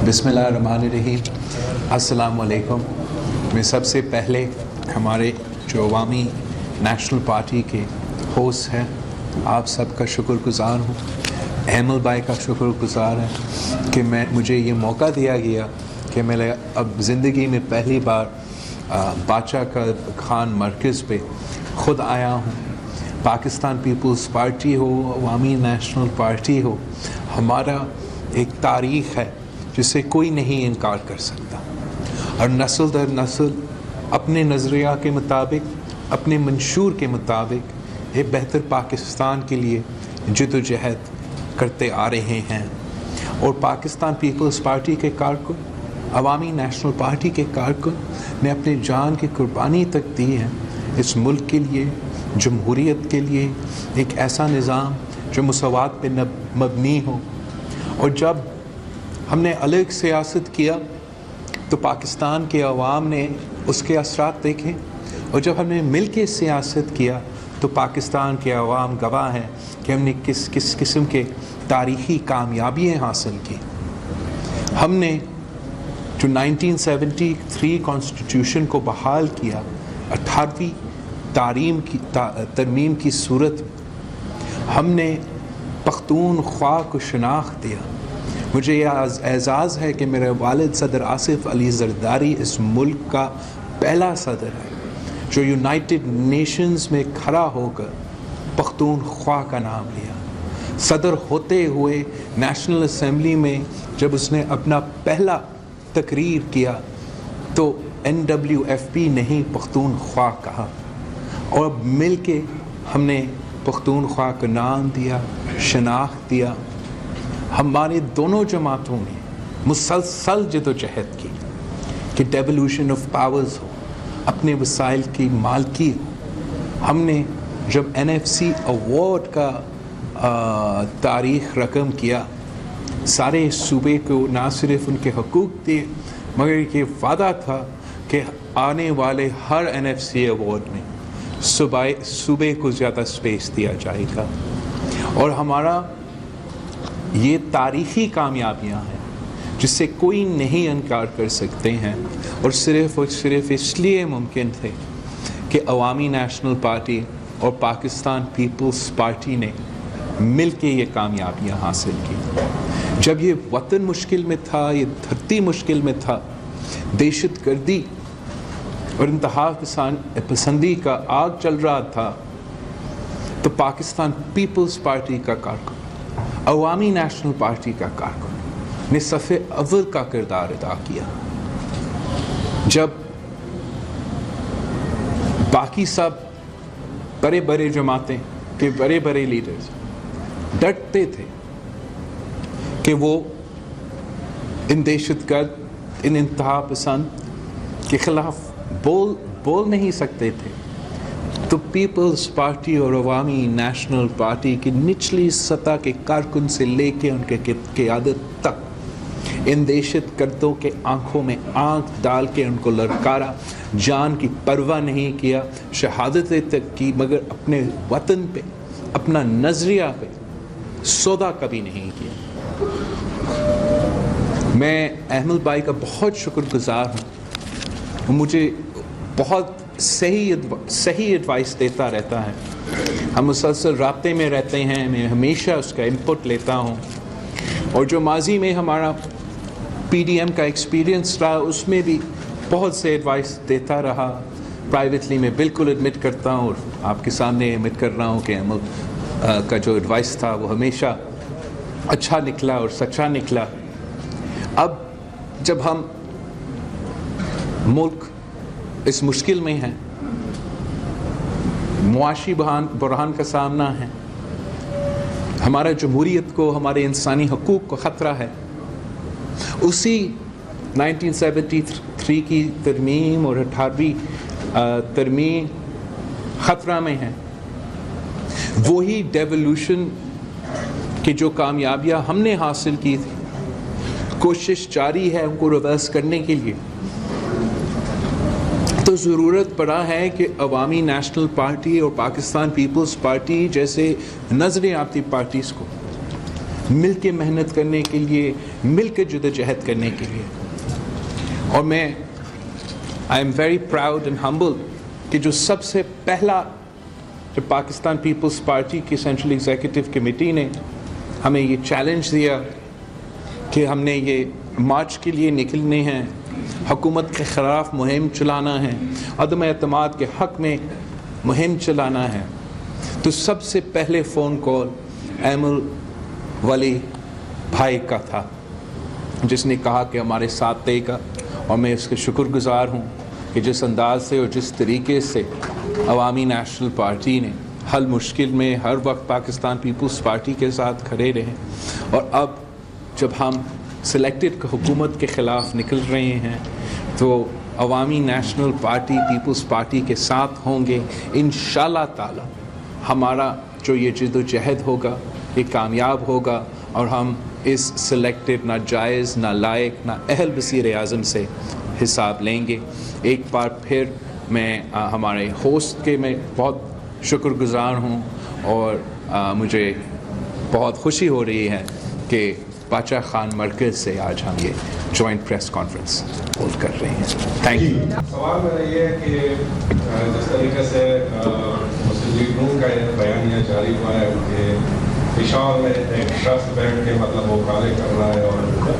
بسم اللہ الرحمن الرحیم. السلام علیکم. میں سب سے پہلے ہمارے جو عوامی نیشنل پارٹی کے ہوسٹ ہیں آپ سب کا شکر گزار ہوں. احمد بھائی کا شکر گزار ہے کہ مجھے یہ موقع دیا گیا کہ میں اب زندگی میں پہلی بار بادشاہ کا خان مرکز پہ خود آیا ہوں. پاکستان پیپلز پارٹی ہو، عوامی نیشنل پارٹی ہو، ہمارا ایک تاریخ ہے جس سے کوئی نہیں انکار کر سکتا، اور نسل در نسل اپنے نظریہ کے مطابق، اپنے منشور کے مطابق ایک بہتر پاکستان کے لیے جد و جہد کرتے آ رہے ہیں. اور پاکستان پیپلز پارٹی کے کارکن، عوامی نیشنل پارٹی کے کارکن نے اپنے جان کی قربانی تک دی ہے اس ملک کے لیے، جمہوریت کے لیے، ایک ایسا نظام جو مساوات پہ مبنی ہو. اور جب ہم نے الگ سیاست کیا تو پاکستان کے عوام نے اس کے اثرات دیکھے، اور جب ہم نے مل کے سیاست کیا تو پاکستان کے عوام گواہ ہیں کہ ہم نے کس قسم کے تاریخی کامیابیاں حاصل کی. ہم نے جو 1973 کانسٹیٹیوشن کو بحال کیا 18ویں ترمیم کی صورت میں، ہم نے پختونخوا کو شناخت دیا. مجھے یہ اعزاز ہے کہ میرے والد صدر آصف علی زرداری اس ملک کا پہلا صدر ہے جو یونائٹڈ نیشنز میں کھڑا ہو کر پختونخوا کا نام لیا. صدر ہوتے ہوئے نیشنل اسمبلی میں جب اس نے اپنا پہلا تقریر کیا تو NWFP نہیں پختونخوا کہا، اور مل کے ہم نے پختونخوا کا نام دیا، شناخت دیا. ہمارے دونوں جماعتوں نے مسلسل جد و جہد کی کہ ڈیولوشن آف پاورز ہو، اپنے وسائل کی مالکی ہو. ہم نے جب NFC ایوارڈ کا تاریخ رقم کیا، سارے صوبے کو نہ صرف ان کے حقوق دیے مگر یہ وعدہ تھا کہ آنے والے ہر NFC ایوارڈ میں صوبے کو زیادہ اسپیس دیا جائے گا. اور ہمارا یہ تاریخی کامیابیاں ہیں جس سے کوئی نہیں انکار کر سکتے ہیں، اور صرف اس لیے ممکن تھے کہ عوامی نیشنل پارٹی اور پاکستان پیپلز پارٹی نے مل کے یہ کامیابیاں حاصل کی. جب یہ وطن مشکل میں تھا، یہ دھرتی مشکل میں تھا، دہشت گردی اور انتہا پسندی کا آگ چل رہا تھا، تو پاکستان پیپلز پارٹی کا کارکن، عوامی نیشنل پارٹی کا کارکن نے صف اول کا کردار ادا کیا. جب باقی سب بڑے جماعتیں کے بڑے لیڈرز ڈرتے تھے کہ وہ ان دہشت گرد، ان انتہا پسند کے خلاف بول نہیں سکتے تھے، تو پیپلز پارٹی اور عوامی نیشنل پارٹی کی نچلی سطح کے کارکن سے لے کے ان کے قیادت تک ان دہشت گردوں کے آنکھوں میں آنکھ ڈال کے ان کو للکارا، جان کی پرواہ نہیں کیا، شہادتیں تک کی، مگر اپنے وطن پہ، اپنا نظریہ پہ سودا کبھی نہیں کیا. میں احمد بھائی کا بہت شکر گزار ہوں، وہ مجھے بہت صحیح ایڈوائس دیتا رہتا ہے. ہم مسلسل رابطے میں رہتے ہیں، میں ہمیشہ اس کا انپٹ لیتا ہوں، اور جو ماضی میں ہمارا PDM کا ایکسپیرینس رہا اس میں بھی بہت سے ایڈوائس دیتا رہا. پرائیویٹلی میں بالکل ایڈمٹ کرتا ہوں، اور آپ کے سامنے ایڈمٹ کر رہا ہوں کہ احمد کا جو ایڈوائس تھا وہ ہمیشہ اچھا نکلا اور سچا نکلا. اب جب ہم ملک اس مشکل میں ہیں، معاشی بحران کا سامنا ہے، ہمارا جمہوریت کو، ہمارے انسانی حقوق کو خطرہ ہے، اسی 1973 کی ترمیم اور 18ویں ترمیم خطرہ میں ہے. وہی ڈیولوشن کی جو کامیابیاں ہم نے حاصل کی تھی، کوشش جاری ہے ان کو ریورس کرنے کے لیے. تو ضرورت پڑا ہے کہ عوامی نیشنل پارٹی اور پاکستان پیپلز پارٹی جیسے نظریاتی پارٹیز کو مل کے محنت کرنے کے لیے, مل کے جدوجہد کرنے کے لیے. اور میں I am very proud and humble کہ جو سب سے پہلا جو پاکستان پیپلز پارٹی کی سینٹرل ایگزیکٹو کمیٹی نے ہمیں یہ چیلنج دیا کہ ہم نے یہ مارچ کے لیے نکلنے ہیں, حکومت کے خلاف مہم چلانا ہے, عدم اعتماد کے حق میں مہم چلانا ہے, تو سب سے پہلے فون کال ایمل ولی بھائی کا تھا, جس نے کہا کہ ہمارے ساتھ دے گا. اور میں اس کے شکر گزار ہوں کہ جس انداز سے اور جس طریقے سے عوامی نیشنل پارٹی نے ہر مشکل میں ہر وقت پاکستان پیپلز پارٹی کے ساتھ کھڑے رہے. اور اب جب ہم سلیکٹڈ حکومت کے خلاف نکل رہے ہیں تو عوامی نیشنل پارٹی پیپلز پارٹی کے ساتھ ہوں گے. انشاءاللہ تعالی ہمارا جو یہ جد و جہد ہوگا یہ کامیاب ہوگا, اور ہم اس سلیکٹڈ ناجائز نالائق نااہل وزیر اعظم سے حساب لیں گے. ایک بار پھر میں ہمارے ہوسٹ کے میں بہت شکر گزار ہوں, اور مجھے بہت خوشی ہو رہی ہے کہ باچا خان مرکز سے آج ہم یہ جوائنٹ پریس کانفرنس ہولڈ کر رہے ہیں. Thank you. سوال میرا یہ ہے کہ جس طریقے سے مسلم لیگ نون کا بیانیہ جاری ہوا ہے کہ پشاور میں ایک شخص بیٹھ کے مطلب وہ کالے کر رہا ہے اور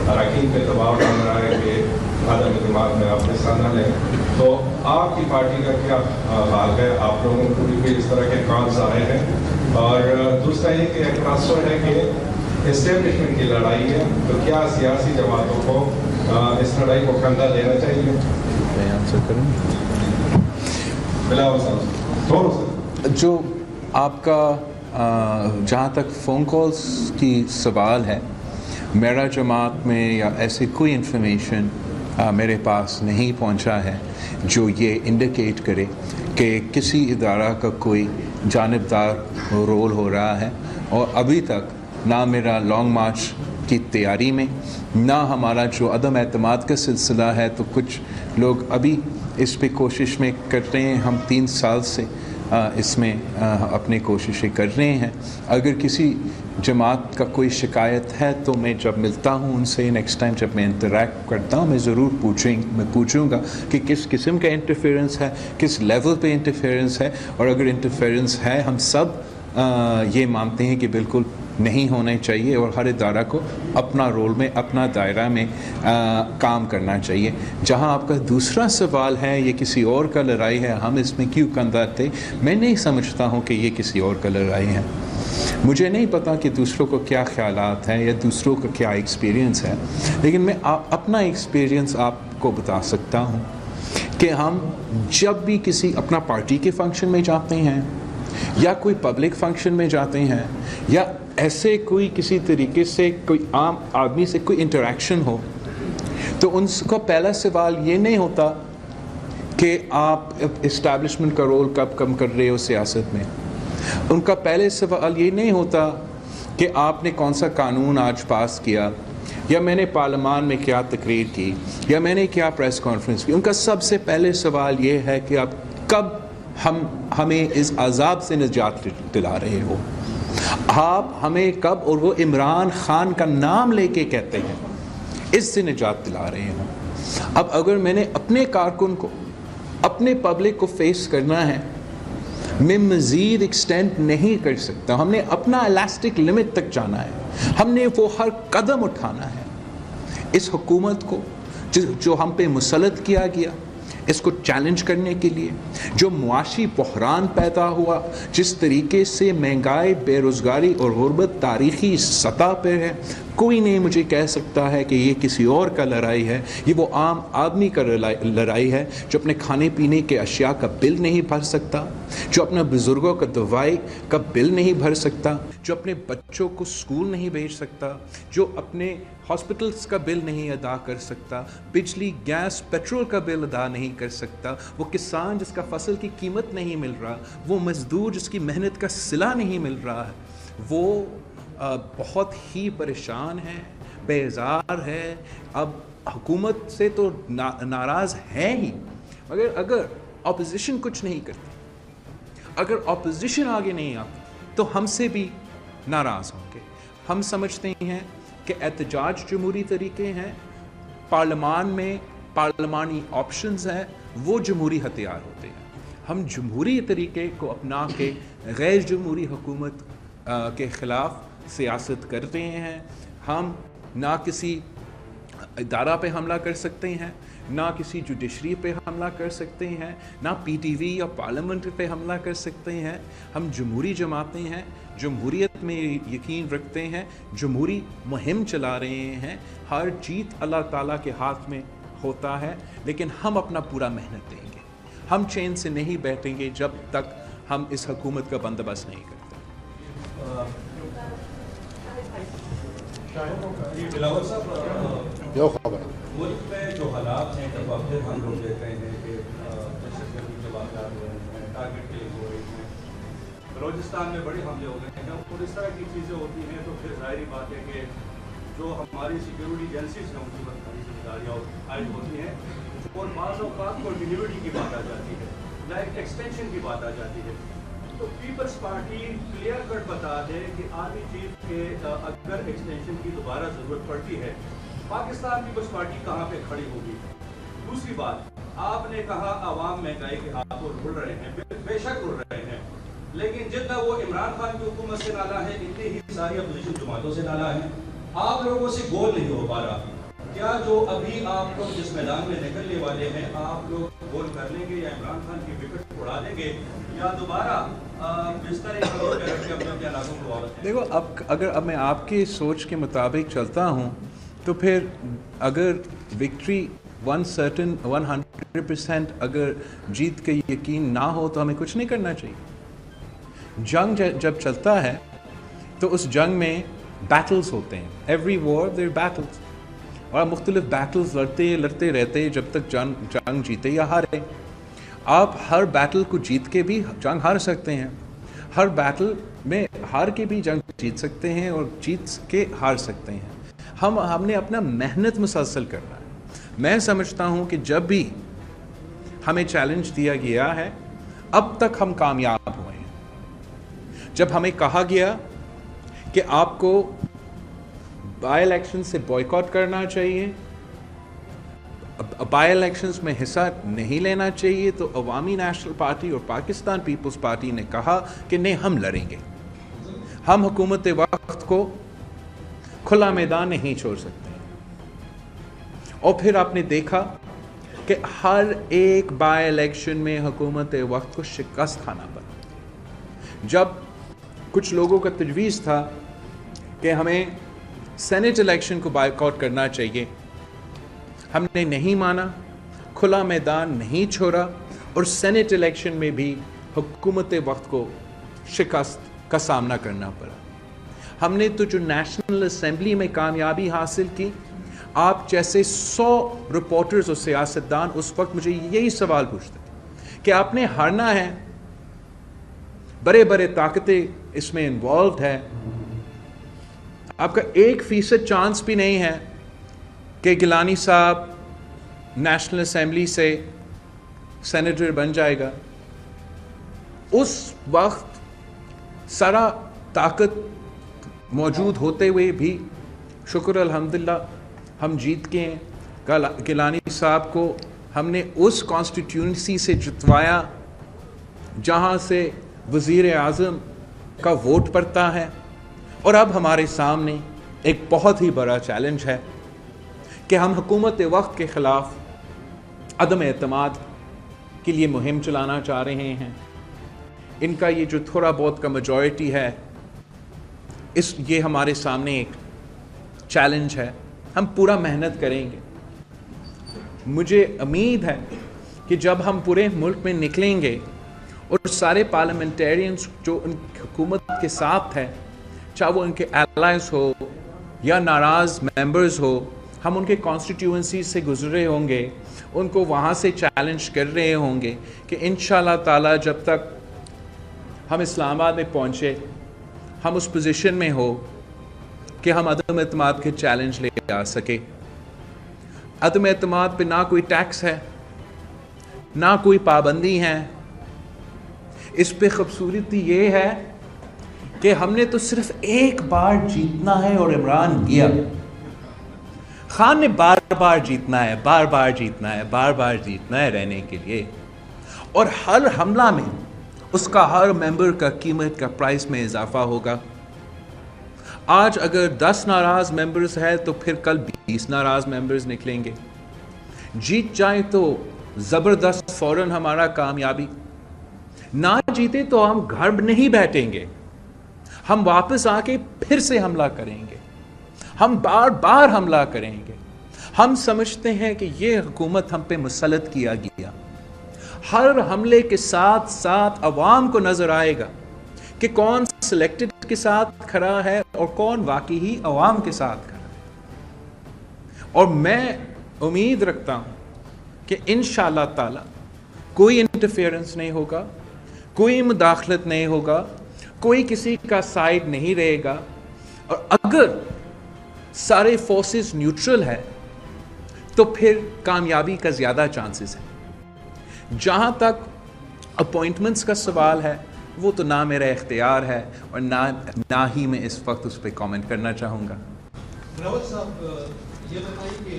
اراکین پہ دباؤ ڈال رہا ہے کہ عدم اعتماد میں آپ حصہ نہ لیں, تو آپ کی پارٹی کا کیا حال ہے؟ آپ لوگوں کو بھی اس طرح کے کالز آئے ہیں؟ اور دوسرا یہ کہ ایک ٹرانسفر ہے کہ اسٹیبلشمنٹ کی لڑائی ہے, تو کیا سیاسی جماعتوں کو اس لڑائی کو کندھا دینا چاہیے؟ میں آنسر کروں. جو آپ کا جہاں تک فون کالز کی سوال ہے, میرا جماعت میں یا ایسی کوئی انفارمیشن میرے پاس نہیں پہنچا ہے جو یہ انڈیکیٹ کرے کہ کسی ادارہ کا کوئی جانبدار رول ہو رہا ہے. اور ابھی تک نہ میرا لانگ مارچ کی تیاری میں, نہ ہمارا جو عدم اعتماد کا سلسلہ ہے, تو کچھ لوگ ابھی اس پہ کوشش میں کر رہے ہیں. ہم 3 سال سے اس میں اپنی کوششیں کر رہے ہیں. اگر کسی جماعت کا کوئی شکایت ہے تو میں جب ملتا ہوں ان سے, نیکسٹ ٹائم جب میں انٹریکٹ کرتا ہوں, میں ضرور پوچھوں گا کہ کس قسم کا انٹرفیئرنس ہے, کس لیول پہ انٹرفیئرنس ہے. اور اگر انٹرفیئرنس ہے, ہم سب یہ مانتے ہیں کہ بالکل نہیں ہونا چاہیے, اور ہر ادارہ کو اپنا رول میں اپنا دائرہ میں کام کرنا چاہیے. جہاں آپ کا دوسرا سوال ہے یہ کسی اور کا لڑائی ہے, ہم اس میں کیوں کندھا دیں, میں نہیں سمجھتا ہوں کہ یہ کسی اور کا لڑائی ہے. مجھے نہیں پتا کہ دوسروں کو کیا خیالات ہیں یا دوسروں کا کیا ایکسپیرینس ہے, لیکن میں اپنا ایکسپیرینس آپ کو بتا سکتا ہوں کہ ہم جب بھی کسی اپنا پارٹی کے فنکشن میں جاتے ہیں یا کوئی پبلک فنکشن میں جاتے ہیں یا ایسے کوئی کسی طریقے سے کوئی عام آدمی سے کوئی انٹریکشن ہو, تو ان کا پہلا سوال یہ نہیں ہوتا کہ آپ اسٹیبلشمنٹ کا رول کب کم کر رہے ہو سیاست میں. ان کا پہلے سوال یہ نہیں ہوتا کہ آپ نے کون سا قانون آج پاس کیا, یا میں نے پارلیمان میں کیا تقریر کی, یا میں نے کیا پریس کانفرنس کی. ان کا سب سے پہلے سوال یہ ہے کہ آپ کب ہمیں اس عذاب سے نجات دلا رہے ہو, آپ ہمیں کب, اور وہ عمران خان کا نام لے کے کہتے ہیں, اس سے نجات دلا رہے ہوں. اب اگر میں نے اپنے کارکن کو, اپنے پبلک کو فیس کرنا ہے, میں مزید ایکسٹینڈ نہیں کر سکتا. ہم نے اپنا الاسٹک لمٹ تک جانا ہے, ہم نے وہ ہر قدم اٹھانا ہے. اس حکومت کو جو ہم پہ مسلط کیا گیا, اس کو چیلنج کرنے کے لیے, جو معاشی بحران پیدا ہوا, جس طریقے سے مہنگائی, بے روزگاری اور غربت تاریخی سطح پر ہے, کوئی نہیں مجھے کہہ سکتا ہے کہ یہ کسی اور کا لڑائی ہے. یہ وہ عام آدمی کا لڑائی ہے جو اپنے کھانے پینے کے اشیاء کا بل نہیں بھر سکتا, جو اپنے بزرگوں کا دوائی کا بل نہیں بھر سکتا, جو اپنے بچوں کو اسکول نہیں بھیج سکتا, جو اپنے ہاسپٹلس کا بل نہیں ادا کر سکتا, بجلی گیس پیٹرول کا بل ادا نہیں کر سکتا, وہ کسان جس کا فصل کی قیمت نہیں مل رہا, وہ مزدور جس کی محنت کا صلہ نہیں مل رہا ہے, وہ بہت ہی پریشان ہے, بیزار ہے. اب حکومت سے تو ناراض ہے ہی, مگر اگر اپوزیشن کچھ نہیں کرتی, اگر اپوزیشن آگے نہیں آتی, تو ہم سے بھی ناراض ہوں گے. ہم سمجھتے ہیں کہ احتجاج جمہوری طریقے ہیں، پارلیمان میں پارلیمانی آپشنز ہیں، وہ جمہوری ہتھیار ہوتے ہیں۔ ہم جمہوری طریقے کو اپنا کے غیر جمہوری حکومت کے خلاف سیاست کرتے ہیں۔ ہم نہ کسی ادارہ پہ حملہ کر سکتے ہیں، نہ کسی جوڈیشری پہ حملہ کر سکتے ہیں، نہ پی ٹی وی یا پارلیمنٹ پہ حملہ کر سکتے ہیں۔ ہم جمہوری جماعتیں ہیں، جمہوریت میں یقین رکھتے ہیں، جمہوری مہم چلا رہے ہیں۔ ہر جیت اللہ تعالیٰ کے ہاتھ میں ہوتا ہے، لیکن ہم اپنا پورا محنت دیں گے۔ ہم چین سے نہیں بیٹھیں گے جب تک ہم اس حکومت کا بندوبست نہیں کرتے۔ بلاول صاحب، ملک میں جو حالات ہیں جب اب ہم لوگ دیکھ رہے ہیں کہ دہشت گردی کے واقعات ہو رہے ہیں، ٹارگٹ کلنگ ہو رہی ہیں، بلوچستان میں بڑے حملے ہو رہے ہیں، جب اس طرح کی چیزیں ہوتی ہیں تو پھر ظاہری بات ہے کہ جو ہماری سیکیورٹی ایجنسیز ہیں ان کی ذمہ داریاں عائد ہوتی ہیں، اور بعض اوقات کنٹینیوٹی کی بات آ جاتی ہے، لائک ایکسٹینشن کی بات آ جاتی ہے۔ تو پیپلز پارٹی کلیئر کٹ بتا دے کہ آرمی چیف کے اگر ایکسٹینشن کی دوبارہ ضرورت پڑتی ہے، پاکستان پیپلز پارٹی کہاں پہ کھڑی ہوگی؟ دوسری بات، آپ نے کہا عوام مہنگائی کے ہاتھوں رول رہے ہیں، بے شک رول رہے ہیں، لیکن جتنا وہ عمران خان کی حکومت سے نالا ہے، اتنی ہی ساری اپوزیشن جماعتوں سے نالا ہے۔ آپ لوگوں سے گول نہیں ہو پا رہا۔ کیا جو ابھی آپ لوگ جس میدان میں نکلنے والے ہیں، آپ لوگ گول کر لیں گے یا عمران خان کی وکٹ اڑا دیں گے، یا دوبارہ بستر اپنے علاقوں کو واپس؟ دیکھو، اگر میں آپ کی سوچ کے مطابق چلتا ہوں تو پھر اگر وکٹری 100% اگر جیت کا یقین نہ ہو تو ہمیں کچھ نہیں کرنا چاہیے۔ جنگ جب چلتا ہے تو اس جنگ میں بیٹلز ہوتے ہیں، ایوری وار دیر بیٹلز، اور مختلف بیٹلز لڑتے رہتے جب تک جنگ جیتے یا ہارے۔ آپ ہر بیٹل کو جیت کے بھی جنگ ہار سکتے ہیں، ہر بیٹل میں ہار کے بھی جنگ جیت سکتے ہیں اور جیت کے ہار سکتے ہیں۔ ہم نے اپنا محنت مسلسل کرنا ہے۔ میں سمجھتا ہوں کہ جب بھی ہمیں چیلنج دیا گیا ہے اب تک ہم کامیاب ہوئے ہیں۔ جب ہمیں کہا گیا کہ آپ کو بائی الیکشن سے بوائیکاٹ کرنا چاہیے، بائی الیکشنز میں حصہ نہیں لینا چاہیے، تو عوامی نیشنل پارٹی اور پاکستان پیپلز پارٹی نے کہا کہ نہیں، ہم لڑیں گے، ہم حکومت وقت کو کھلا میدان نہیں چھوڑ سکتے۔ اور پھر آپ نے دیکھا کہ ہر ایک بائی الیکشن میں حکومت وقت کو شکست کھانا پڑا۔ جب کچھ لوگوں کا تجویز تھا کہ ہمیں سینٹ الیکشن کو بائیکاٹ کرنا چاہیے، ہم نے نہیں مانا، کھلا میدان نہیں چھوڑا، اور سینٹ الیکشن میں بھی حکومت وقت کو شکست کا سامنا کرنا پڑا۔ ہم نے تو جو نیشنل اسمبلی میں کامیابی حاصل کی، آپ جیسے 100 رپورٹرز اور سیاستدان اس وقت مجھے یہی سوال پوچھتے تھے کہ آپ نے ہارنا ہے، بڑے بڑے طاقتیں اس میں انوالوڈ ہے، آپ کا 1% چانس بھی نہیں ہے کہ گیلانی صاحب نیشنل اسمبلی سے سینیٹر بن جائے گا۔ اس وقت سارا طاقت موجود ہوتے ہوئے بھی شکر الحمدللہ ہم جیت کے ہیں۔ گیلانی صاحب کو ہم نے اس کانسٹیٹیوئنسی سے جتوایا جہاں سے وزیر اعظم کا ووٹ پڑتا ہے، اور اب ہمارے سامنے ایک بہت ہی بڑا چیلنج ہے کہ ہم حکومت وقت کے خلاف عدم اعتماد کے لیے مہم چلانا چاہ رہے ہیں۔ ان کا یہ جو تھوڑا بہت کا میجورٹی ہے، یہ ہمارے سامنے ایک چیلنج ہے۔ ہم پورا محنت کریں گے۔ مجھے امید ہے کہ جب ہم پورے ملک میں نکلیں گے اور سارے پارلیمنٹیرینز جو ان حکومت کے ساتھ ہیں، چاہے وہ ان کے الائز ہو یا ناراض ممبرز ہو، ہم ان کے کانسٹیٹیوئنسی سے گزرے ہوں گے، ان کو وہاں سے چیلنج کر رہے ہوں گے کہ انشاءاللہ تعالی جب تک ہم اسلام آباد میں پہنچے، ہم اس پوزیشن میں ہو کہ ہم عدم اعتماد کے چیلنج لے آ سکے۔ عدم اعتماد پہ نہ کوئی ٹیکس ہے، نہ کوئی پابندی ہے۔ اس پہ خوبصورتی یہ ہے کہ ہم نے تو صرف ایک بار جیتنا ہے اور عمران گیا. خان نے بار بار جیتنا ہے، بار بار جیتنا ہے، بار بار جیتنا ہے رہنے کے لیے، اور ہر حملہ میں اس کا ہر ممبر کا قیمت کا پرائس میں اضافہ ہوگا. آج اگر 10 ناراض ممبرز ہیں تو پھر کل 20 ناراض ممبرز نکلیں گے. جیت جائیں تو زبردست فوراً ہمارا کامیابی، نہ جیتے تو ہم گھر نہیں بیٹھیں گے، ہم واپس آ کے پھر سے حملہ کریں گے، ہم بار بار حملہ کریں گے. ہم سمجھتے ہیں کہ یہ حکومت ہم پہ مسلط کیا گیا. ہر حملے کے ساتھ ساتھ عوام کو نظر آئے گا کہ کون سلیکٹڈ کے ساتھ کھڑا ہے اور کون واقعی عوام کے ساتھ کھڑا ہے. اور میں امید رکھتا ہوں کہ انشاءاللہ تعالی کوئی انٹرفیئرنس نہیں ہوگا، کوئی مداخلت نہیں ہوگا، کوئی کسی کا سائیڈ نہیں رہے گا. اور اگر سارے فورسز نیوٹرل ہے تو پھر کامیابی کا زیادہ چانسز ہے. جہاں تک اپوائنٹمنٹس کا سوال ہے وہ تو نہ میرا اختیار ہے اور نہ ہی میں اس وقت اس پہ کامنٹ کرنا چاہوں گا. راوت صاحب یہ بتائیں کہ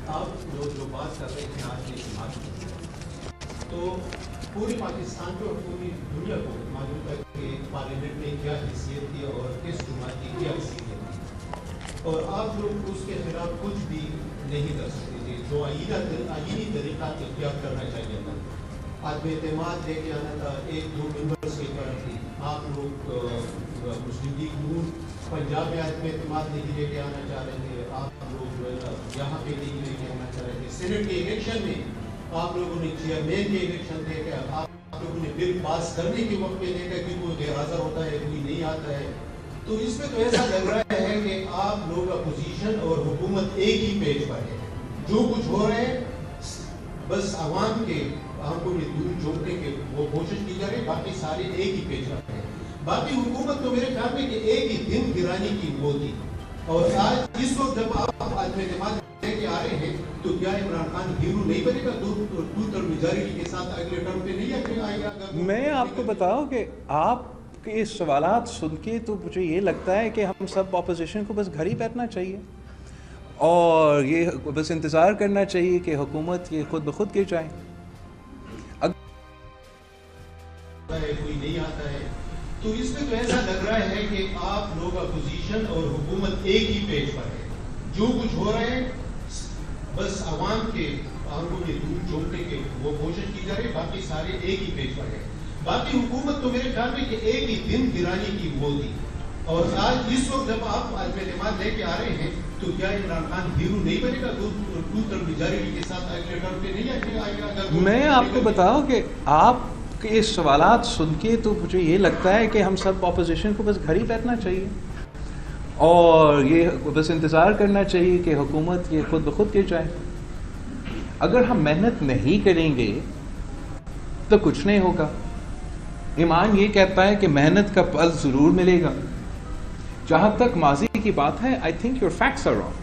آپ لوگ جو بات کر رہے ہیں آج کی بات، تو پوری پاکستان کو اور پوری دنیا کو معلوم ہے کہ پارلیمنٹ میں کیا حیثیت تھی اور کس جماعت کی کیا حیثیت تھی، اور آپ لوگ اس کے خلاف کچھ بھی نہیں کر سکتے تھے. جو آئینی طریقہ اختیار کرنا چاہیے تھا، عدم اعتماد لے کے آنا تھا. 1-2 ممبرس کی طرف تھی. آپ لوگ مسلم لیگ نون پنجاب میں عدم اعتماد نہیں لے کے آنا چاہ رہے تھے، آپ لوگ یہاں پہ نہیں لے کے آنا چاہ رہے تھے. سینٹ کے الیکشن میں آپ لوگوں نے چیئرمین کے الیکشن دے کے آپ لوگوں نے بل پاس کرنے کے وقت پہ دیکھا کہ کوئی غیر حاضر ہوتا ہے، کوئی نہیں آتا ہے. تو اس میں تو ایسا لگ رہا ہے کہ آپ لوگ اپوزیشن اور حکومت ایک ہی پیج پر ہے. جو کچھ ہو رہے ہیں بس عوام کے ہم کو یہ دور جوڑنے کے وہ کوشش کی جا رہی ہے، باقی سارے ایک ہی پیج پر ہیں. باقی حکومت تو میرے خیال میں کہ ایک ہی دن گرانے کی وہ تھی. اور آج اس وقت جب آپ عدم اعتماد لے کے آ رہے ہیں تو کیا عمران خان ہیرو نہیں بنے گا؟ 2 میجارٹی کے ساتھ اگلے ٹرم پہ نہیں آئے گا؟ میں آپ کو بتاؤں کہ آپ کے سوالات سن کے تو مجھے یہ لگتا ہے کہ ہم سب اپوزیشن کو بس گھر ہی بیٹھنا چاہیے اور یہ بس انتظار کرنا چاہیے کہ حکومت یہ خود بخود گر جائے. کوئی نہیں آتا ہے تو اس میں تو ایسا لگ رہا ہے کہ آپ لوگ اپوزیشن اور حکومت ایک ہی پیج پر ہے. جو کچھ ہو رہے ہیں بس عوام کے آنکھوں میں دور جوڑنے کے وہ کوشش کی جا رہی ہے، باقی سارے ایک ہی پیج پر ہے. باقی حکومت تو میرے خیال میں کہ ایک ہی دن گرانے کی وہ تھی. اور آج اس وقت جب آپ عدم اعتماد لے کے آ رہے ہیں تو کیا عمران خان ہیرو نہیں بنے گا؟ 2 میجارٹی کے ساتھ اگلے ٹرم پہ نہیں آئے گا؟ میں آپ کو بتاؤں کہ آپ کے سوالات سن کے تو مجھے یہ لگتا ہے کہ ہم سب اپوزیشن کو بس گھر ہی بیٹھنا چاہیے اور یہ بس انتظار کرنا چاہیے کہ حکومت یہ خود بخود گر جائے. اگر ہم محنت نہیں کریں گے تو کچھ نہیں ہوگا. ایمان یہ کہتا ہے کہ محنت کا پھل ضرور ملے گا. جہاں تک ماضی کی بات ہے I think your facts are wrong.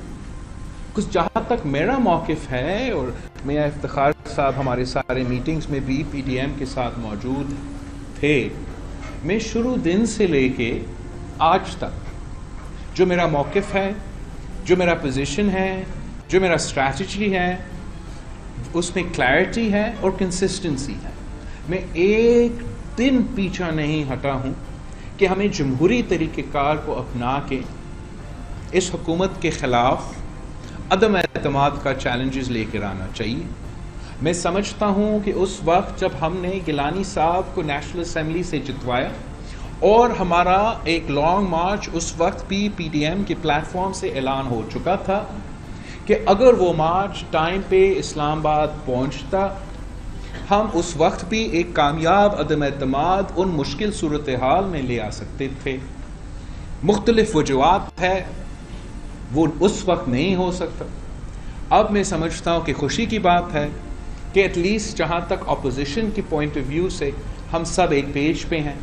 کچھ جہاں تک میرا موقف ہے اور میاں افتخار صاحب ہمارے سارے میٹنگز میں بھی پی ڈی ایم کے ساتھ موجود تھے، میں شروع دن سے لے کے آج تک جو میرا موقف ہے، جو میرا پوزیشن ہے، جو میرا اسٹریٹجی ہے، اس میں کلیئرٹی ہے اور کنسسٹنسی ہے. میں ایک دن پیچھا نہیں ہٹا ہوں کہ ہمیں جمہوری طریقہ کار کو اپنا کے اس حکومت کے خلاف عدم اعتماد کا چیلنجز لے کر آنا چاہیے. میں سمجھتا ہوں کہ اس وقت جب ہم نے گیلانی صاحب کو نیشنل اسمبلی سے جتوایا اور ہمارا ایک لانگ مارچ اس وقت بھی پی ڈی ایم کے پلیٹ فارم سے اعلان ہو چکا تھا کہ اگر وہ مارچ ٹائم پہ اسلام آباد پہنچتا ہم اس وقت بھی ایک کامیاب عدم اعتماد ان مشکل صورتحال میں لے آ سکتے تھے. مختلف وجوہات ہے وہ اس وقت نہیں ہو سکتا. اب میں سمجھتا ہوں کہ خوشی کی بات ہے کہ ایٹ لیسٹ جہاں تک اپوزیشن کی پوائنٹ آف ویو سے ہم سب ایک پیج پہ ہیں.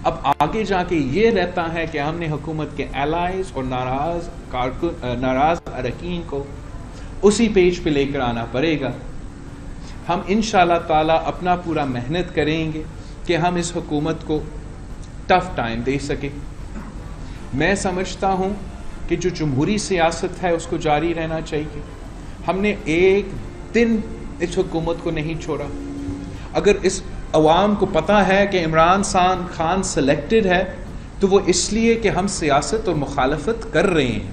اب آگے جا کے یہ رہتا ہے کہ ہم نے حکومت کے الائز اور ناراض اراکین کو اسی پیج پہ لے کر آنا پڑے گا. ہم انشاءاللہ تعالی اپنا پورا محنت کریں گے کہ ہم اس حکومت کو ٹف ٹائم دے سکیں. میں سمجھتا ہوں کہ جو جمہوری سیاست ہے اس کو جاری رہنا چاہیے. ہم نے ایک دن اس حکومت کو نہیں چھوڑا. اگر اس عوام کو پتہ ہے کہ عمران خان سلیکٹڈ ہے تو وہ اس لیے کہ ہم سیاست اور مخالفت کر رہے ہیں.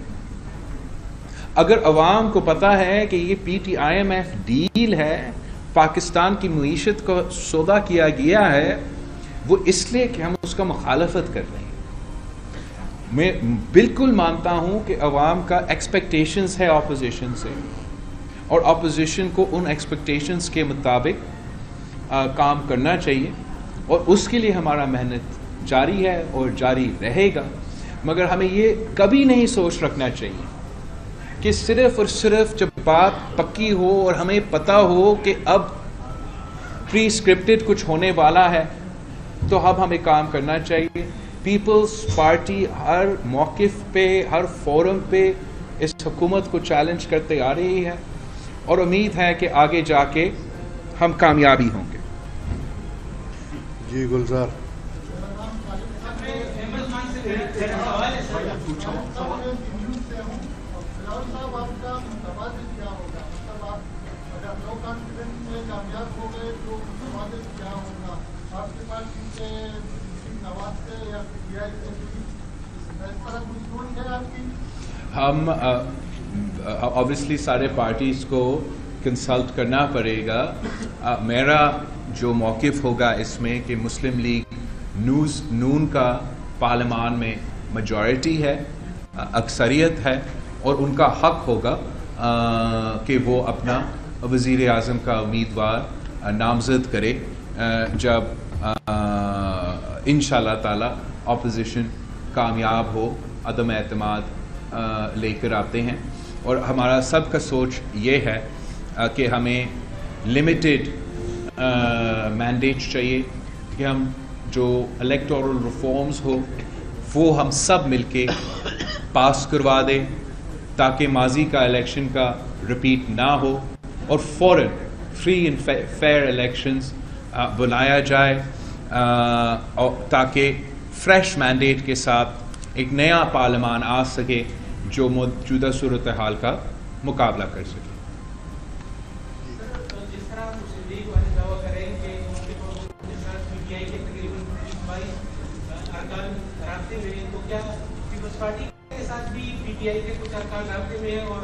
اگر عوام کو پتہ ہے کہ یہ PTIMF ڈیل ہے, پاکستان کی معیشت کو سودا کیا گیا ہے, وہ اس لیے کہ ہم اس کا مخالفت کر رہے ہیں. میں بالکل مانتا ہوں کہ عوام کا ایکسپیکٹیشنز ہے اپوزیشن سے, اور اپوزیشن کو ان ایکسپیکٹیشنز کے مطابق کام کرنا چاہیے, اور اس کے لیے ہمارا محنت جاری ہے اور جاری رہے گا. مگر ہمیں یہ کبھی نہیں سوچ رکھنا چاہیے کہ صرف اور صرف جب بات پکی ہو اور ہمیں پتہ ہو کہ اب پری اسکرپٹڈ کچھ ہونے والا ہے تو اب ہمیں کام کرنا چاہیے. پیپلز پارٹی ہر موقف پہ, ہر فورم پہ اس حکومت کو چیلنج کرتے آ رہی ہے, اور امید ہے کہ آگے جا کے ہم کامیابی ہوں گے. جی گلزار. ہم obviously سارے پارٹیز کو کنسلٹ کرنا پڑے گا. میرا جو موقف ہوگا اس میں کہ مسلم لیگ نون کا پارلیمان میں میجورٹی ہے, اکثریت ہے, اور ان کا حق ہوگا کہ وہ اپنا وزیر اعظم کا امیدوار نامزد کرے جب انشاءاللہ تعالی اپوزیشن کامیاب ہو, عدم اعتماد لے کر آتے ہیں. اور ہمارا سب کا سوچ یہ ہے کہ ہمیں لمیٹڈ مینڈیٹ چاہیے کہ ہم جو الیکٹورل ریفارمز ہو وہ ہم سب مل کے پاس کروا دیں تاکہ ماضی کا الیکشن کا رپیٹ نہ ہو, اور فوراً فری اینڈ فیئر الیکشنز بلایا جائے تاکہ فریش مینڈیٹ کے ساتھ ایک نیا پارلیمان آ سکے جو موجودہ صورتحال کا مقابلہ کر سکے. جس طرح مسلم لیگ والے دعویٰ کریں کہ PTI کے تقریباً 22 ارکان رابطے میں ہیں, تو کیا پیپلز پارٹی کے ساتھ بھی PTI کے کچھ ارکان رابطے میں ہیں, اور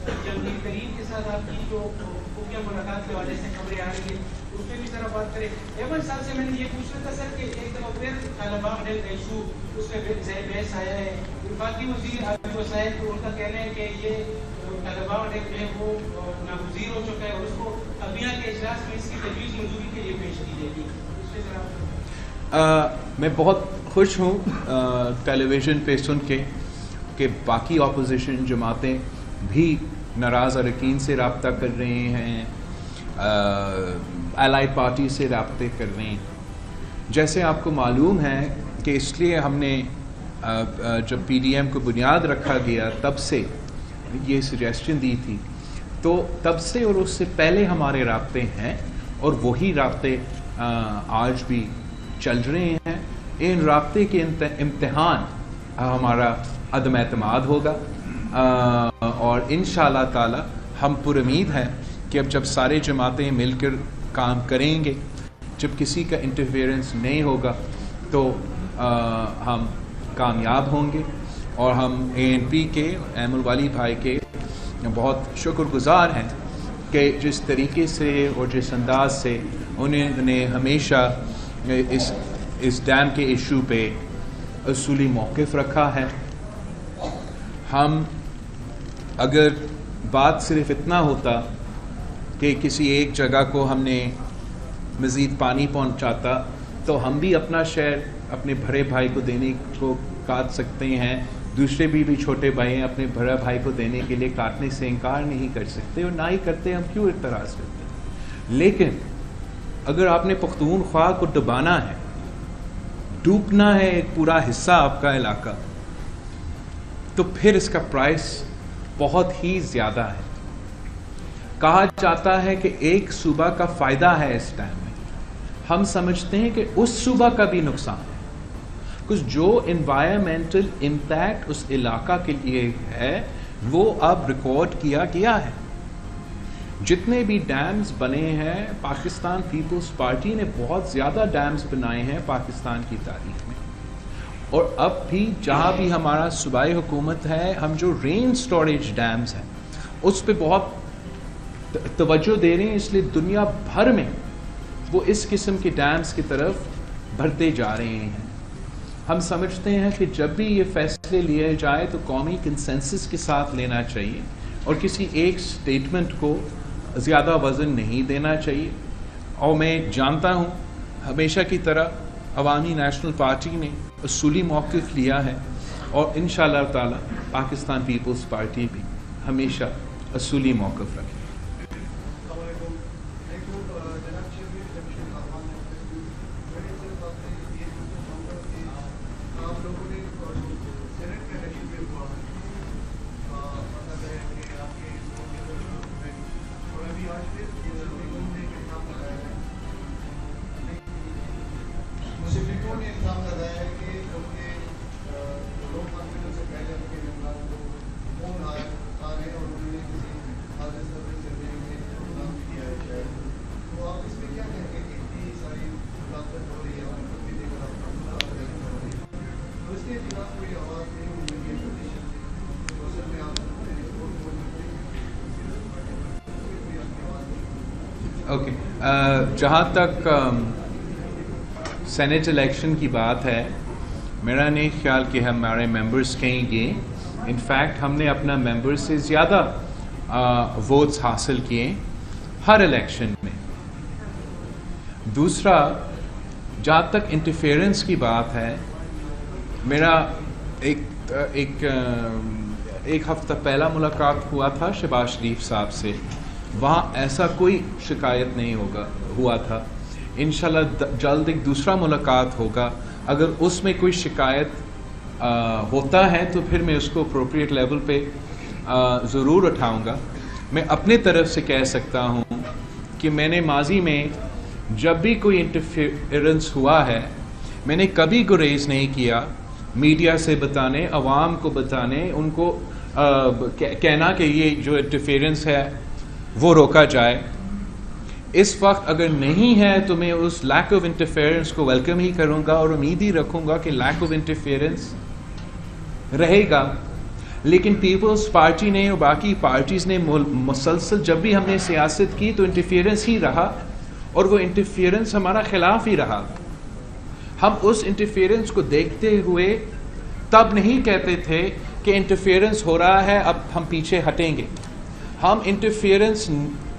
جمہوری ترین کے ساتھ آپ کی جو خفیہ ملاقات کے حوالے سے خبریں آ رہی ہیں اس پہ بھی ذرا بات کریں. احمد صاحب سے میں نے یہ پوچھنا تھا سر کہ ایک دفعہ پھر طالبان ڈیل ایشو اس میں بحث آیا ہے. وفاقی وزیر عالمی وسائل کو ان کا کہنا ہے کہ یہ طالبان ڈیل ہے وہ ناگزیر ہو چکا ہے, اور اس کو کابینہ کے اجلاس میں اس کی تجویز منظوری کے لیے پیش کی جائے گی. اس پہ ذرا میں بہت خوش ہوں ٹیلی ویژن پہ سن کے کہ باقی اپوزیشن جماعتیں بھی ناراض اراکین سے رابطہ کر رہے ہیں, الائیڈ پارٹی سے رابطے کر رہے ہیں. جیسے آپ کو معلوم ہے کہ اس لیے ہم نے جب PDM کو بنیاد رکھا گیا تب سے یہ سجیسشن دی تھی, تو تب سے اور اس سے پہلے ہمارے رابطے ہیں, اور وہی رابطے آج بھی چل رہے ہیں. ان رابطے کے امتحان ہمارا عدم اعتماد ہوگا, اور انشاءاللہ تعالی ہم پر امید ہیں کہ اب جب سارے جماعتیں مل کر کام کریں گے, جب کسی کا انٹرفیئرنس نہیں ہوگا, تو ہم کامیاب ہوں گے. اور ہم ANP کے احمد الوالی بھائی کے بہت شکر گزار ہیں کہ جس طریقے سے اور جس انداز سے انہوں نے ہمیشہ اس ڈیم کے ایشو پہ اصولی موقف رکھا ہے. ہم اگر بات صرف اتنا ہوتا کہ کسی ایک جگہ کو ہم نے مزید پانی پہنچاتا تو ہم بھی اپنا شہر اپنے بڑے بھائی کو دینے کو کاٹ سکتے ہیں, دوسرے بھی چھوٹے بھائی ہیں اپنے بڑے بھائی کو دینے کے لیے کاٹنے سے انکار نہیں کر سکتے, اور نہ ہی کرتے, ہم کیوں اعتراض کرتے ہیں. لیکن اگر آپ نے پختونخوا کو دبانا ہے, ڈوبنا ہے ایک پورا حصہ آپ کا علاقہ, تو پھر اس کا پرائس بہت ہی زیادہ ہے. کہا جاتا ہے کہ ایک صوبہ کا فائدہ ہے اس ٹائم میں, ہم سمجھتے ہیں کہ اس صوبہ کا بھی نقصان ہے، کچھ جو انوائرمنٹل امپیکٹ اس علاقہ کے لیے ہے وہ اب ریکارڈ کیا گیا ہے. جتنے بھی ڈیمز بنے ہیں، پاکستان پیپلز پارٹی نے بہت زیادہ ڈیمز بنائے ہیں پاکستان کی تاریخ میں، اور اب بھی جہاں بھی ہمارا صوبائی حکومت ہے، ہم جو رین سٹوریج ڈیمز ہیں اس پہ بہت توجہ دے رہے ہیں، اس لیے دنیا بھر میں وہ اس قسم کے ڈیمز کی طرف بڑھتے جا رہے ہیں. ہم سمجھتے ہیں کہ جب بھی یہ فیصلے لیے جائے تو قومی کنسنسس کے ساتھ لینا چاہیے اور کسی ایک سٹیٹمنٹ کو زیادہ وزن نہیں دینا چاہیے. اور میں جانتا ہوں ہمیشہ کی طرح عوامی نیشنل پارٹی نے اصولی موقف لیا ہے، اور انشاءاللہ تعالی پاکستان پیپلز پارٹی بھی ہمیشہ اصولی موقف رکھے. اوکے، جہاں تک سینیٹ الیکشن کی بات ہے، میرا نہیں خیال کہ ہمارے ممبرز کہیں گے. انفیکٹ ہم نے اپنا ممبر سے زیادہ ووٹس حاصل کیے ہر الیکشن میں. دوسرا، جہاں تک انٹرفیئرنس کی بات ہے، میرا ایک ہفتہ پہلا ملاقات ہوا تھا شہباز شریف صاحب سے، وہاں ایسا کوئی شکایت نہیں ہوا تھا. انشاءاللہ جلد ایک دوسرا ملاقات ہوگا، اگر اس میں کوئی شکایت ہوتا ہے تو پھر میں اس کو اپروپریٹ لیول پہ ضرور اٹھاؤں گا. میں اپنے طرف سے کہہ سکتا ہوں کہ میں نے ماضی میں جب بھی کوئی انٹرفیئرنس ہوا ہے، میں نے کبھی گریز نہیں کیا میڈیا سے بتانے، عوام کو بتانے، ان کو کہنا کہ یہ جو انٹرفیئرنس ہے وہ روکا جائے. اس وقت اگر نہیں ہے تو میں اس لیک آف انٹرفیئرنس کو ویلکم ہی کروں گا اور امید ہی رکھوں گا کہ لیک آف انٹرفیئرنس رہے گا. لیکن پیپلز پارٹی نے اور باقی پارٹیز نے مسلسل جب بھی ہم نے سیاست کی تو انٹرفیئرنس ہی رہا، اور وہ انٹرفیئرنس ہمارا خلاف ہی رہا. ہم اس انٹرفیئرنس کو دیکھتے ہوئے تب نہیں کہتے تھے کہ انٹرفیئرنس ہو رہا ہے اب ہم پیچھے ہٹیں گے. ہم انٹرفیئرنس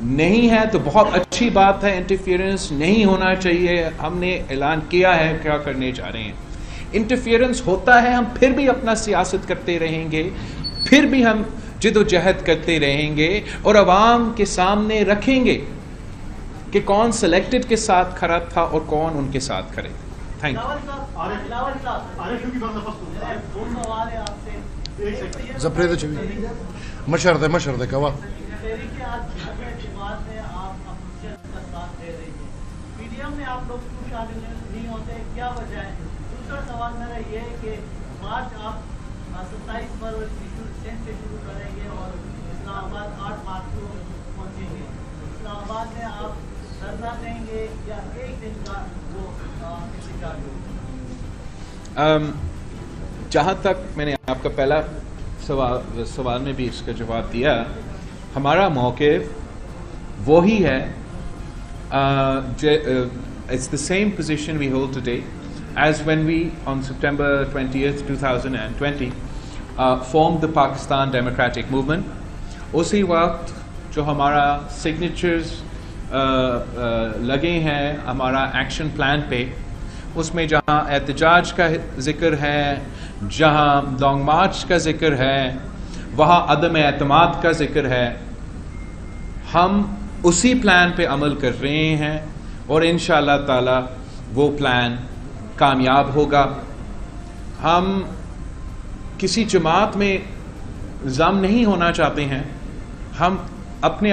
نہیں ہے تو بہت اچھی بات ہے، انٹرفیئرنس نہیں ہونا چاہیے، ہم نے اعلان کیا ہے کیا کرنے جا رہے ہیں. انٹرفیئرنس ہوتا ہے ہم پھر بھی اپنا سیاست کرتے رہیں گے، پھر بھی ہم جد و جہد کرتے رہیں گے اور عوام کے سامنے رکھیں گے کہ کون سلیکٹڈ کے ساتھ کھڑا تھا اور کون ان کے ساتھ کھڑے. Thank you. زپریدہ چوی مشہر دے کوا میں آپ لوگ کیوں شامل نہیں ہوتے، کیا وجہ ہے؟ دوسرا سوال میرا یہ ہے کہ مارچ آپ 27 فروری سے شروع کریں گے اور اسلام آباد 8 مارچ کو پہنچیں گے. اسلام آباد میں آپ دھرنا دیں گے یا ایک دن کا وہ احتجاج ہوگا؟ جہاں تک میں نے آپ کا پہلا سوال میں بھی اس کا جواب دیا، ہمارا موقف وہی ہے. It's the same position we hold today as when we on September 20th 2020 formed the Pakistan Democratic Movement. اسی وقت جو ہمارا سگنیچرز لگے ہیں ہمارا ایکشن پلان پہ، اس میں جہاں احتجاج کا ذکر ہے، جہاں لانگ مارچ کا ذکر ہے، وہاں عدم اعتماد کا ذکر ہے. ہم اسی پلان پہ عمل کر رہے ہیں اور انشاءاللہ تعالی وہ پلان کامیاب ہوگا. ہم کسی جماعت میں ضم نہیں ہونا چاہتے ہیں، ہم اپنے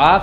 8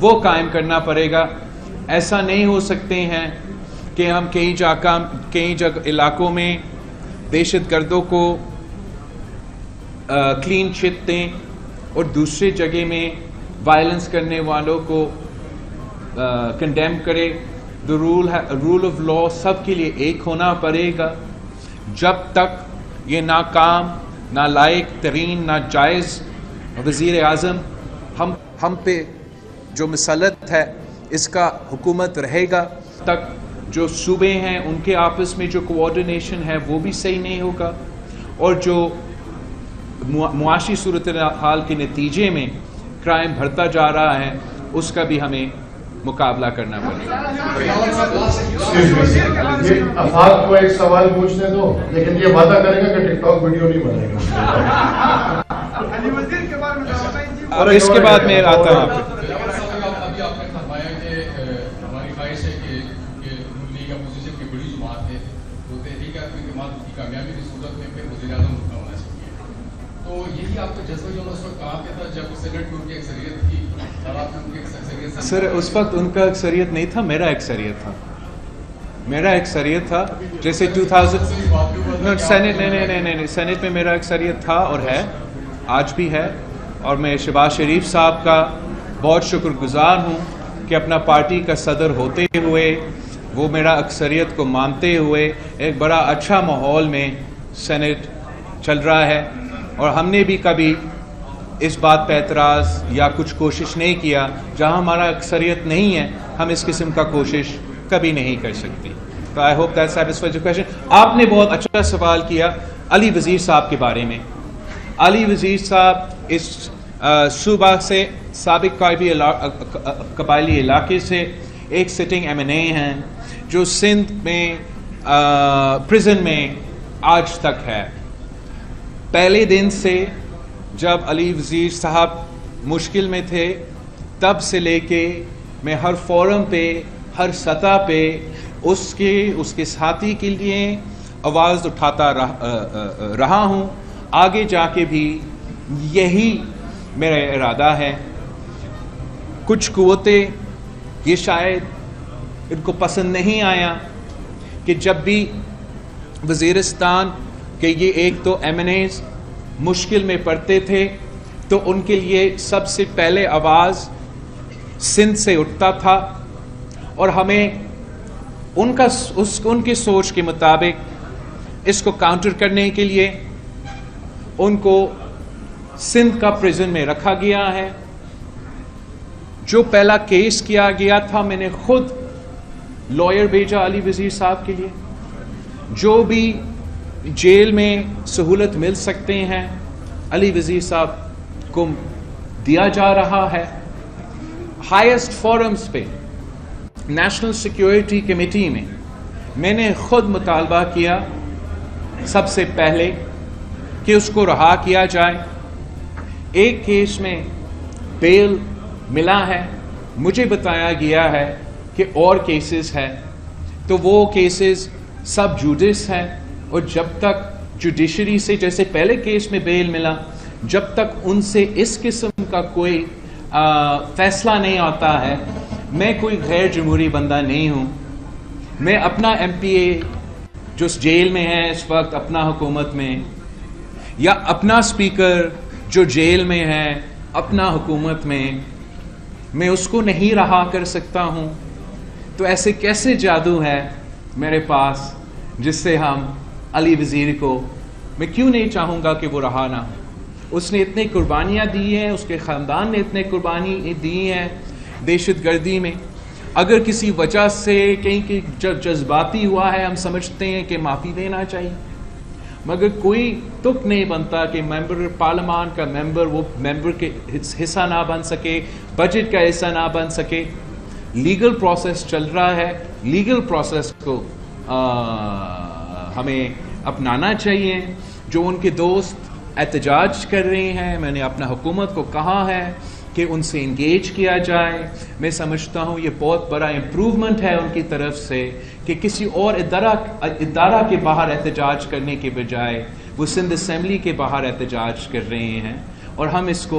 وہ قائم کرنا پڑے گا. ایسا نہیں ہو سکتے ہیں کہ ہم کئی جگہ علاقوں میں دہشت گردوں کو کلین چٹ دیں اور دوسری جگہ میں وائلنس کرنے والوں کو کنڈیم کرے. رول آف لا سب کے لیے ایک ہونا پڑے گا. جب تک یہ ناکام، نالائق ترین، ناجائز وزیر اعظم ہم پہ جو مسلط ہے اس کا حکومت رہے گا، تک جو صوبے ہیں ان کے آپس میں جو کوآرڈینیشن ہے وہ بھی صحیح نہیں ہوگا، اور جو معاشی صورتحال کے نتیجے میں کرائم بڑھتا جا رہا ہے اس کا بھی ہمیں مقابلہ کرنا پڑے گا. افاق کو ایک سوال پوچھنے دو، لیکن یہ وعدہ کرے گا کہ ٹک ٹاک ویڈیو نہیں بنے گا. اور اس کے بعد میں آتا ہوں آپ کو. ابھی آپ نے فرمایا کہ ہماری خواہش ہے کہ نون لیگ اپوزیشن کی بڑی جماعت ہے، تو تحریک اعتماد کی کامیابی کی صورت میں پھر وزیر اعظم ہونا چاہیے. تو یہی آپ کا جذبہ جو اس وقت کہاں پہ تھا جب سینٹ میں ان کی اکثریت تھی اور آپ نے ان کی اکثریت؟ سر اس وقت ان کا اکثریت نہیں تھا، میرا اکثریت تھا. جیسے 2000 سینٹ میں میرا اکثریت تھا اور ہے، آج بھی ہے. اور میں شہباز شریف صاحب کا بہت شکر گزار ہوں کہ اپنا پارٹی کا صدر ہوتے ہوئے وہ میرا اکثریت کو مانتے ہوئے ایک بڑا اچھا ماحول میں سینٹ چل رہا ہے. اور ہم نے بھی کبھی اس بات پہ اعتراض یا کچھ کوشش نہیں کیا. جہاں ہمارا اکثریت نہیں ہے ہم اس قسم کا کوشش کبھی نہیں کر سکتے. تو I hope that satisfies your question. آپ نے بہت اچھا سوال کیا علی وزیر صاحب کے بارے میں. علی وزیر صاحب اس صوبہ سے سابق قبائلی علاقے سے ایک سٹنگ M&A ہیں جو سندھ میں پریزن میں آج تک ہے. پہلے دن سے جب علی وزیر صاحب مشکل میں تھے تب سے لے کے میں ہر فورم پہ، ہر سطح پہ اس کے ساتھی کے لیے آواز اٹھاتا رہا ہوں. آگے جا کے بھی یہی میرا ارادہ ہے. کچھ قوتیں یہ شاید ان کو پسند نہیں آیا کہ جب بھی وزیرستان کے یہ ایک تو M&As مشکل میں پڑتے تھے تو ان کے لیے سب سے پہلے آواز سندھ سے اٹھتا تھا، اور ہمیں ان کی سوچ کے مطابق اس کو کاؤنٹر کرنے کے لیے ان کو سندھ کا پریزن میں رکھا گیا ہے. جو پہلا کیس کیا گیا تھا میں نے خود لائر بھیجا علی وزیر صاحب کے لیے. جو بھی جیل میں سہولت مل سکتے ہیں علی وزیر صاحب کو دیا جا رہا ہے. ہائیسٹ فورمز پہ نیشنل سیکیورٹی کمیٹی میں نے خود مطالبہ کیا سب سے پہلے کہ اس کو رہا کیا جائے. ایک کیس میں بیل ملا ہے، مجھے بتایا گیا ہے کہ اور کیسز ہے، تو وہ کیسز سب جوڈس ہیں، اور جب تک جوڈیشری سے جیسے پہلے کیس میں بیل ملا، جب تک ان سے اس قسم کا کوئی فیصلہ نہیں آتا ہے، میں کوئی غیر جمہوری بندہ نہیں ہوں. میں اپنا MPA جو جیل میں ہے اس وقت اپنا حکومت میں، یا اپنا اسپیکر جو جیل میں ہے اپنا حکومت میں اس کو نہیں رہا کر سکتا ہوں. تو ایسے کیسے جادو ہے میرے پاس جس سے ہم علی وزیر کو، میں کیوں نہیں چاہوں گا کہ وہ رہا نہ ہو. اس نے اتنی قربانیاں دی ہیں، اس کے خاندان نے اتنے قربانی دی ہیں دہشت گردی میں. اگر کسی وجہ سے کہیں جذباتی ہوا ہے ہم سمجھتے ہیں کہ معافی دینا چاہیے، مگر کوئی تک نہیں بنتا کہ ممبر پارلیمان کا وہ ممبر کے حصہ نہ بن سکے، بجٹ کا حصہ نہ بن سکے. لیگل پروسیس چل رہا ہے، لیگل پروسیس کو ہمیں اپنانا چاہیے. جو ان کے دوست احتجاج کر رہے ہیں، میں نے اپنا حکومت کو کہا ہے کہ ان سے انگیج کیا جائے. میں سمجھتا ہوں یہ بہت بڑا امپروومنٹ ہے ان کی طرف سے کہ کسی اور ادارہ کے باہر احتجاج کرنے کے بجائے وہ سندھ اسمبلی کے باہر احتجاج کر رہے ہیں، اور ہم اس کو